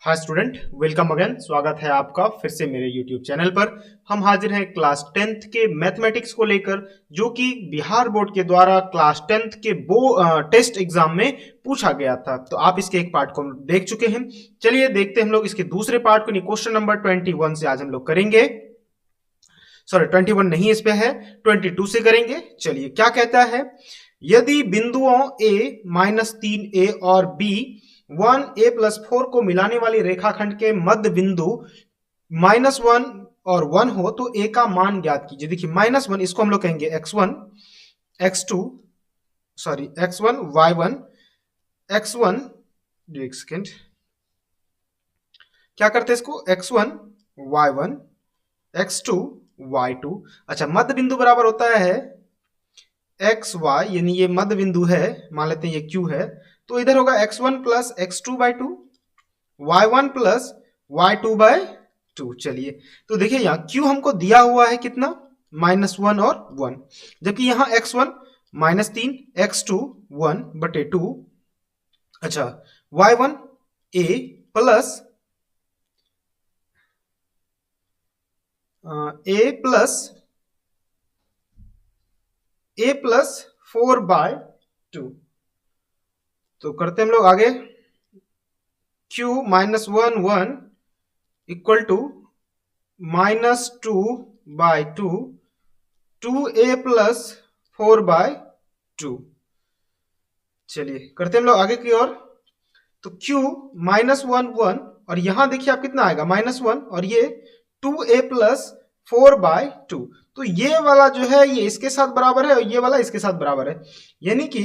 Hi student, welcome again. स्वागत है आपका फिर से मेरे यूट्यूब चैनल पर। हम हाजिर हैं क्लास 10th के मैथमेटिक्स को लेकर, जो कि बिहार बोर्ड के द्वारा क्लास 10th के टेस्ट एग्जाम में पूछा गया था। तो आप इसके एक पार्ट को देख चुके हैं। चलिए देखते हैं हम लोग इसके दूसरे पार्ट को। क्वेश्चन नंबर 21 से आज हम लोग करेंगे। सॉरी 21 नहीं, इस पे है 22 से करेंगे। चलिए क्या कहता है, यदि बिंदुओं a -3a और b 1a + 4 को मिलाने वाली रेखाखंड के मध्य बिंदु -1 और 1 हो तो a का मान ज्ञात कीजिए। देखिए -1 इसको हम लोग कहेंगे x1 x2 sorry x1 y1 x1, एक सेकेंड, क्या करते हैं इसको, x1 y1 x2 y2। अच्छा, मध्य बिंदु बराबर होता है एक्स वाई, यानी ये मध्य बिंदु है, मान लेते हैं ये Q है, तो इधर होगा x1 + x2/2 y1 + y2/2। चलिए तो देखिए यहाँ Q हमको दिया हुआ है कितना, -1 और 1, जबकि यहाँ x1 -3 x2 1/2। अच्छा, y1 a + 4/2। तो करते हम लोग आगे, Q -1 1 = -2/2 2a + 4/2। चलिए करते हम लोग आगे की ओर। तो Q -1 1 और यहां देखिए आप कितना आएगा -1 और ये 2a + 4/2। तो ये वाला जो है ये इसके साथ बराबर है और ये वाला इसके साथ बराबर है, यानी कि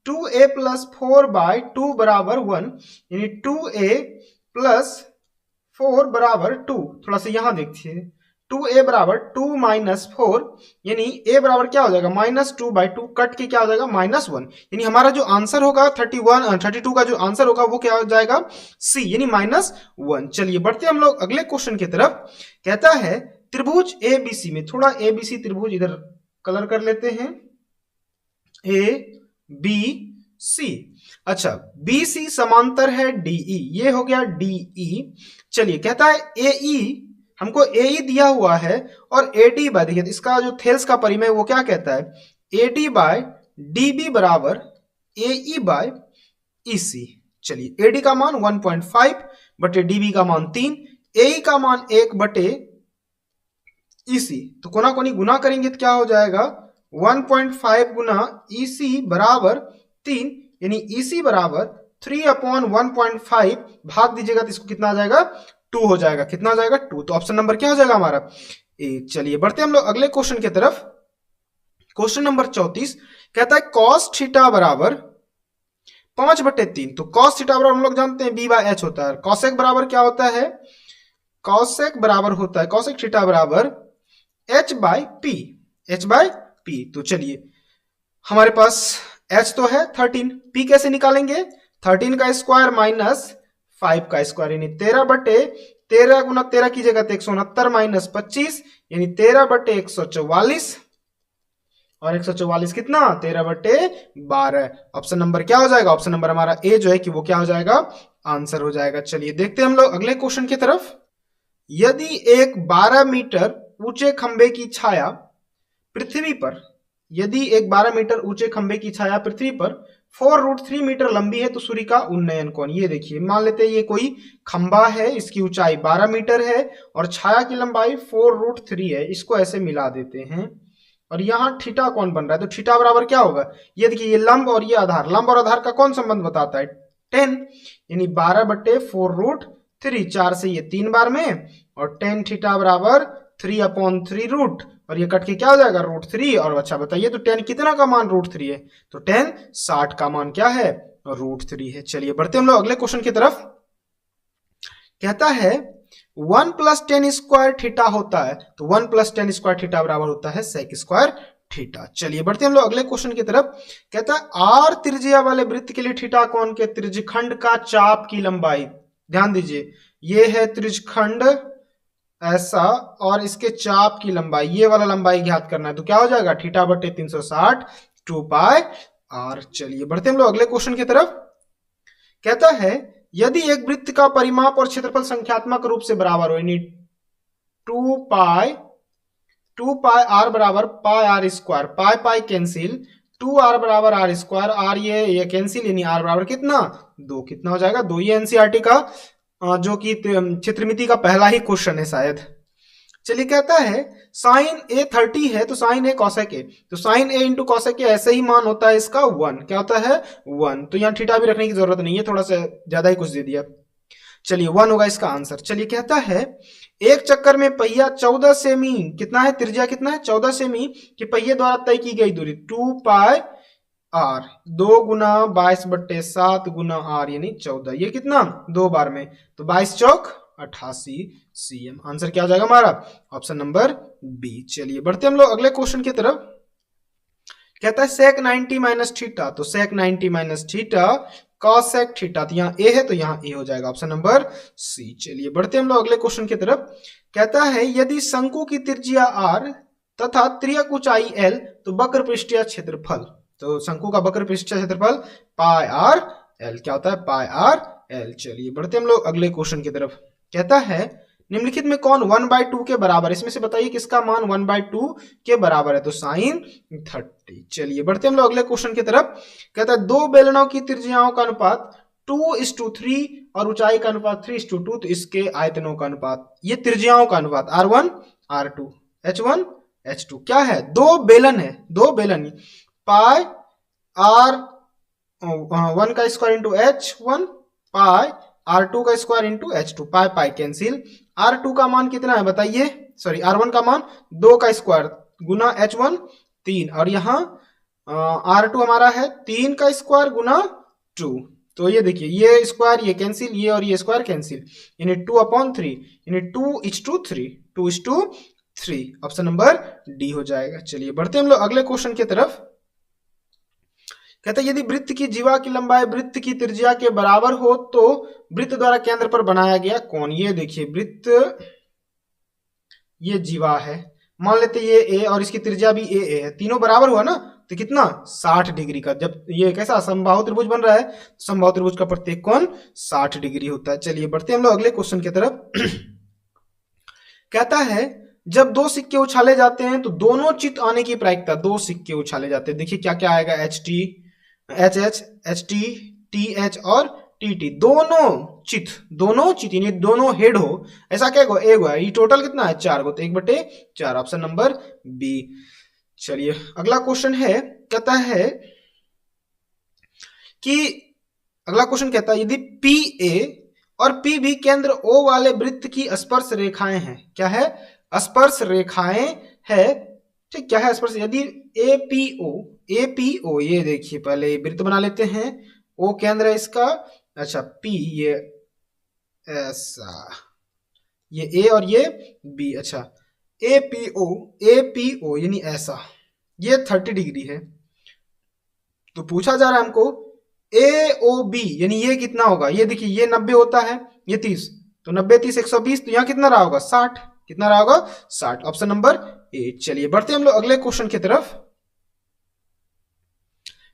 2a + 4/2 बराबर 1, यानी 2a + 4 बराबर 2। थोड़ा सा यहां देखिए, 2a बराबर 2 - 4, यानी a बराबर क्या हो जाएगा, -2/2 कट के क्या हो जाएगा, -1। यानी हमारा जो आंसर होगा 32 का जो आंसर होगा वो क्या हो जाएगा, C, यानी -1। चलिए बढ़ते हम लोग अगले क्वेश्चन की तरफ। कहता है त्रिभुज ABC में, थोड़ा ABC त्रिभुज इधर कलर कर लेते हैं, ABC। अच्छा, BC समांतर है DE, ये हो गया DE। चलिए कहता है AE, हमको AE दिया हुआ है और AD बाय, देखिए इसका जो थेल्स का परिमेय वो क्या कहता है, AD/DB बराबर AE/EC। चलिए AD का मान 1.5 बटे DB का मान 3, AE का मान 1 बटे EC। तो कोना कोनी गुना करेंगे तो क्या हो जाएगा, 1.5 गुना EC बराबर 3, यानी EC बराबर 3/1.5 भाग दीजिएगा तो इसको कितना आ जाएगा, 2 हो जाएगा। कितना हो जाएगा, 2। तो ऑप्शन नंबर क्या हो जाएगा हमारा, ए। चलिए बढ़ते हम लोग अगले क्वेश्चन की तरफ। क्वेश्चन नंबर 34 कहता है cos थीटा बराबर 5/3। तो cos थीटा बराबर हम लोग जानते हैं B/H होता है। cosec बराबर क्या होता है, cosec बराबर होता है, cosec थीटा बराबर H/P, H/P। तो चलिए हमारे पास H तो है 13, P कैसे निकालेंगे, 13 का स्क्वायर -5 का स्क्वायर, यानी 13/13 गुना 13 कीजिएगा तो 169 - 25, यानी 13/144, और 144 कितना, 13/12। ऑप्शन नंबर क्या हो जाएगा, ऑप्शन नंबर हमारा ए जो है कि वो क्या हो जाएगा, आंसर हो जाएगा। चलिए देखते हैं हम लोग अगले क्वेश्चन की तरफ। यदि एक 12 मीटर ऊंचे खंबे की छाया पृथ्वी पर, यदि एक 12 मीटर ऊंचे खंबे की छाया पृथ्वी पर 4√3 मीटर लंबी है तो सूर्य का उन्नयन कोण, ये देखिए मान लेते हैं ये कोई खंबा है, इसकी ऊंचाई 12 मीटर है और छाया की लंबाई 4√3 है। इसको ऐसे मिला देते हैं और यहाँ थीटा कौन बन रहा है, तो थीटा बराबर क्या होगा, ये देखिए ये लंब और ये आधार, लंब और आधार का कौन संबंध बताता है, 10, यानी 12/4√3, 4 से ये 3 बार में, और 10 थीटा बराबर 3/3 और ये कट के क्या हो जाएगा, √3। और अच्छा बताइए तो 10 कितना का मान √3 है, तो 10 60 का मान क्या है, √3 है। चलिए बढ़ते हम लोग अगले क्वेश्चन की तरफ। कहता है 1 + 10 स्क्वायर थीटा होता है, तो 1 + 10 स्क्वायर थीटा बराबर होता है sec स्क्वायर थीटा। चलिए बढ़ते हम लोग अगले क्वेश्चन की तरफ। कहता है R त्रिज्या वाले वृत्त के लिए थीटा कोण के त्रिज्यखंड का चाप की लंबाई, ध्यान दीजिए ये है त्रिज्यखंड ऐसा और इसके चाप की लंबाई, ये वाला लंबाई ज्ञात करना है, तो क्या हो जाएगा, θ/360 2πr। चलिए बढ़ते हम लोग अगले क्वेश्चन की तरफ। कहता है यदि एक वृत्त का परिमाप और क्षेत्रफल संख्यात्मक रूप से बराबर हो, यानी 2 पाई आर बराबर pi R square, pi pi cancel, 2r बराबर आर स्क्वायर, आर ये कैंसिल, यानी आर बराबर कितना 2, कितना हो जाएगा 2। ये एनसीईआरटी का जो कि चित्रमिति का पहला ही क्वेश्चन है शायद। चलिए कहता है साइन ए 30 है तो साइन ए कॉसेक ए, तो sine A into cosec A ऐसे ही मान होता है इसका 1, क्या होता है 1, तो यहाँ थीटा भी रखने की जरूरत नहीं है, थोड़ा सा ज्यादा ही कुछ दे दिया। चलिए 1 होगा इसका आंसर। चलिए कहता है एक चक्कर में पहिया 14 सेमी, कितना है त्रिज्या कितना है 14 सेमी कि पहिए द्वारा तय की गई दूरी 2 pi are, 2 Guna 22/7 Guna are यानी 14, ये कितना 2 बार में, तो 22 चौक 88 cm। आंसर क्या हो जाएगा हमारा ऑप्शन नंबर बी। चलिए बढ़ते हम लोग अगले क्वेश्चन की तरफ। कहता है सेक 90 माइनस थीटा, तो सेक 90 माइनस थीटा कॉसेक थीटा, तो यहाँ ए है तो यहाँ ए हो जाएगा ऑप्शन नंबर सी। चलिए बढ़ते हम लोग अगले क्वेश्चन की तरफ। कहता है यदि शंकु की त्रिज्या r तथा त्रियक ऊंचाई l तो वक्र पृष्ठीय क्षेत्रफल, तो शंकु का वक्र पृष्ठीय क्षेत्रफल पाई आर एल, क्या होता है पाई आर एल। चलिए बढ़ते हम लोग अगले क्वेश्चन की तरफ। कहता है निम्नलिखित में कौन 1/2 के बराबर, इसमें से बताइए किसका मान 1/2 के बराबर है, तो साइन 30। चलिए बढ़ते हम लोग अगले क्वेश्चन की तरफ। कहता है दो बेलनों की त्रिज्याओं का अनुपात 2:3 और ऊंचाई का अनुपात 3:2, तो इसके आयतनों का अनुपात, ये त्रिज्याओं का अनुपात R1 R2 H1 H2 क्या है, दो बेलन है, दो बेलन पाई R1 का स्क्वायर इंटू H1 पाई R2 का स्क्वायर इंटू H2, पाई पाई कैंसिल, R2 का मान कितना है बताइए, सॉरी R1 का मान 2 का स्क्वायर गुना H1 3, और यहाँ R2 हमारा है 3 का स्क्वायर गुना 2, तो ये देखिए ये स्क्वायर ये कैंसिल, ये और ये स्क्वायर कैंसिल, यानी 2/3 यानी 2:3 ऑप्शन नंबर डी हो जाएगा। चलिए बढ़ते हम लोग अगले क्वेश्चन की तरफ। कहता है यदि वृत्त की जीवा की लंबाई वृत्त की त्रिज्या के बराबर हो तो वृत्त द्वारा केंद्र पर बनाया गया कोण, ये देखिए वृत्त ये जीवा है, मान लेते ये ए और इसकी त्रिज्या भी ए है, तीनों बराबर हुआ ना, तो कितना 60 डिग्री का, जब ये कैसा समबाहु त्रिभुज बन रहा है, समबाहु त्रिभुज का प्रत्येक कोण 60 डिग्री होता है। चलिए बढ़ते हम लोग अगले क्वेश्चन की तरफ। कहता है जब दो सिक्के उछाले जाते हैं तो दोनों चित आने की प्रायिकता, दो सिक्के उछाले जाते हैं, देखिए क्या क्या आएगा HT HH HT TH और TT, दोनों चित यानी दोनों हेड हो, ऐसा क्या एक है, ये टोटल कितना है 4 गो, तो 1/4 ऑप्शन नंबर बी। चलिए अगला क्वेश्चन है, कहता है कि अगला क्वेश्चन कहता है यदि PA और PB केंद्र O वाले वृत्त की स्पर्श रेखाएं हैं, क्या है स्पर्श रेखाएं है, ठीक क्या है स्पर्श, यदि APO ये देखिए पहले वृत्त बना लेते हैं, O केंद्र है इसका, अच्छा P ये ऐसा, ये A और ये B, अच्छा APO यानी ऐसा, ये 30 डिग्री है, तो पूछा जा रहा है हमको AOB यानी ये कितना होगा, ये देखिए ये 90 होता है, ये 30, तो 90 30 120, तो यहाँ कितना रहा होगा 60, कितना रहा होगा 60 ऑप्शन नंबर ए। चलिए बढ़ते हम लोग अगले क्वेश्चन की तरफ।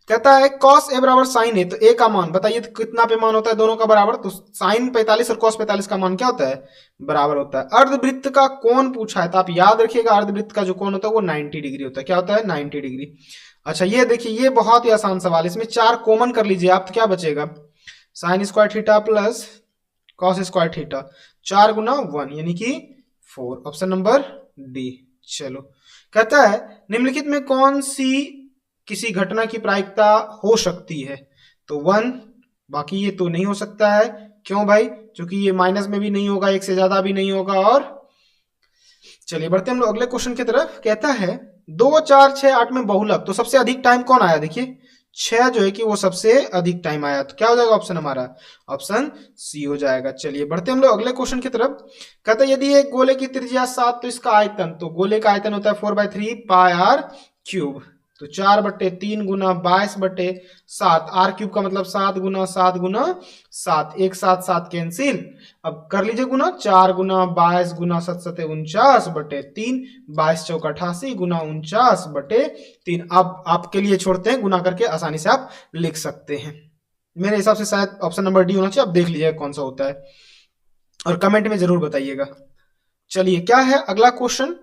कहता है cos A बराबर sin A, तो A का मान बताइए तो कितना पे मान होता है दोनों का बराबर, तो sin 45 और cos 45 का मान क्या होता है बराबर होता है। अर्धवृत्त का कोण पूछा है तो आप याद रखिएगा अर्धवृत्त का जो कोण होता है वो 90 डिग्री होता है, क्या होता है 90 डिग्री। अच्छा ये देखिए ये बहुत ही आसान सवाल, इसमें 4 कॉमन कर लीजिए आप, तो क्या बचेगा sin square theta plus cos square theta, 4 गुना 1 यानी कि 4 ऑप्शन नंबर डी। चलो कहता है निम्नलिखित में कौन सी किसी घटना की प्रायिकता हो सकती है, तो 1, बाकी ये तो नहीं हो सकता है, क्यों भाई, क्योंकि ये माइनस में भी नहीं होगा, एक से ज्यादा भी नहीं होगा, और चलिए बढ़ते हम लोग अगले क्वेश्चन की तरफ। कहता है 2 4 6 8 में बहुलक, तो सबसे अधिक टाइम कौन आया, देखिए 6 जो है कि वो सबसे अधिक टाइम आया, तो क्या हो जाएगा ऑप्शन हमारा ऑप्शन सी हो जाएगा। चलिए बढ़ते हम लोग अगले क्वेश्चन की तरफ। कहते हैं यदि एक गोले की त्रिज्या 7 तो इसका आयतन, तो गोले का आयतन होता है 4/3 पाई आर क्यूब, तो 4/3 गुना 22/7, आर क्यूब का मतलब 7 गुना 7 गुना 7, एक साथ 7 कैंसिल, अब कर लीजिए गुना 4 गुना 22 गुना 7 7 49/3, 22 चौक 88 गुना 49/3। अब आपके लिए छोड़ते हैं, गुना करके आसानी से आप लिख सकते हैं। मेरे हिसाब से शायद ऑप्शन नंबर डी होना चाहिए, आप देख लीजिएगा कौन सा होता है और कमेंट में जरूर बताइएगा। चलिए क्या है अगला क्वेश्चन,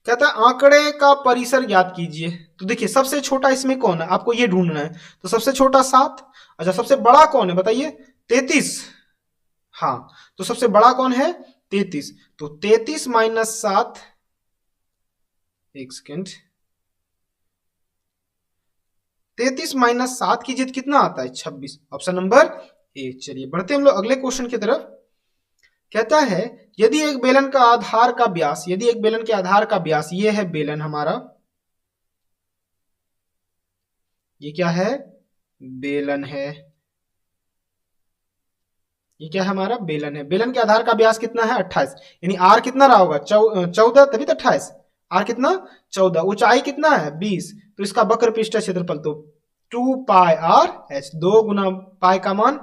कहता है आंकड़े का परिसर ज्ञात कीजिए। तो देखिए सबसे छोटा इसमें कौन है, आपको ये ढूंढना है। तो सबसे छोटा 7, अच्छा सबसे बड़ा कौन है बताइए, 33। हाँ तो सबसे बड़ा कौन है, 33। तो 33 माइनस 7, एक सेकेंड, 33 माइनस 7 कीजिए तो कितना आता है, 26। Option number A. चलिए बढ़ते हम लोग अगले क्वेश्चन की तरफ। कहता है यदि एक बेलन का आधार का व्यास, यदि एक बेलन के आधार का व्यास, ये है बेलन हमारा, ये क्या है, बेलन है, ये क्या है हमारा, बेलन है। बेलन के आधार का व्यास कितना है, 28, यानी आर कितना रहा होगा, 14, तभी तो 28। आर कितना, 14। ऊंचाई कितना है, 20। तो इसका वक्र पृष्ठ क्षेत्रफल तो 2 पाई आर एच, 2 गुना पाई का मान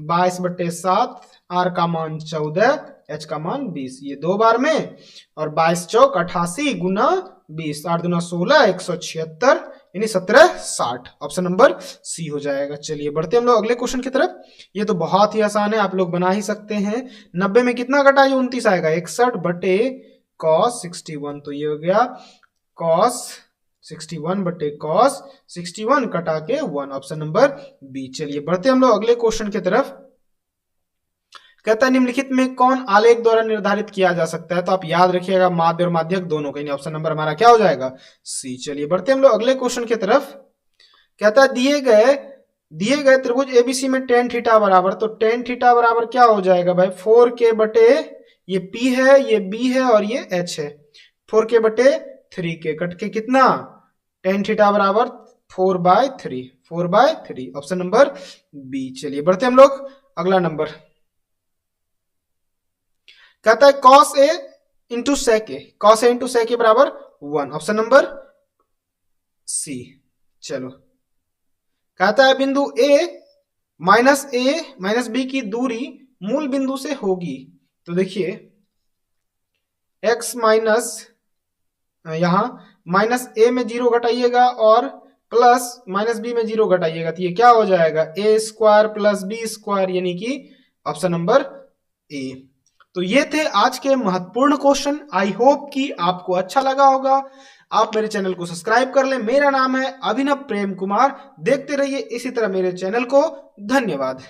22/7, आर का मान 14, एच का मान 20, ये 2 बार में, और 22 चौक 88 गुना 20, 8 दूना 16, 176, यानी 1760। ऑप्शन नंबर सी हो जाएगा। चलिए बढ़ते हम लोग अगले क्वेश्चन की तरफ। ये तो बहुत ही आसान है, आप लोग बना ही सकते हैं। 90 में कितना घटा, ये 29 आएगा, 61/cos 61। तो ये हो गया cos 61/cos 61 कटा के 1, ऑप्शन नंबर बी। चलिए बढ़ते हम लोग अगले क्वेश्चन की तरफ। कहता है निम्नलिखित में कौन आलेख द्वारा निर्धारित किया जा सकता है। तो आप याद रखिएगा माध्य और माध्यक दोनों का, ऑप्शन नंबर हमारा क्या हो जाएगा, सी। चलिए बढ़ते हम लोग अगले क्वेश्चन की तरफ। कहता है दिए गए त्रिभुज एबीसी में tan थीटा बराबर, तो tan थीटा बराबर क्या हो जाएगा भाई, 4k/, ये p है, ये b है और ये h है, 4k/3k कट के कितना, tan थीटा बराबर 4/3, ऑप्शन नंबर बी। चलिए बढ़ते हम लोग अगला नंबर। कहता है cos a into sec a, cos a into sec a बराबर 1, ऑप्शन नंबर सी। चलो कहता है बिंदु a माइनस b की दूरी मूल बिंदु से होगी। तो देखिए x माइनस, यहां माइनस a में 0 घटाइएगा और प्लस माइनस b में 0 घटाइएगा, तो ये क्या हो जाएगा, a² प्लस b², यानी कि ऑप्शन नंबर ए। तो ये थे आज के महत्वपूर्ण क्वेश्चन। आई होप कि आपको अच्छा लगा होगा। आप मेरे चैनल को सब्सक्राइब कर लें। मेरा नाम है अभिनव प्रेम कुमार। देखते रहिए इसी तरह मेरे चैनल को। धन्यवाद।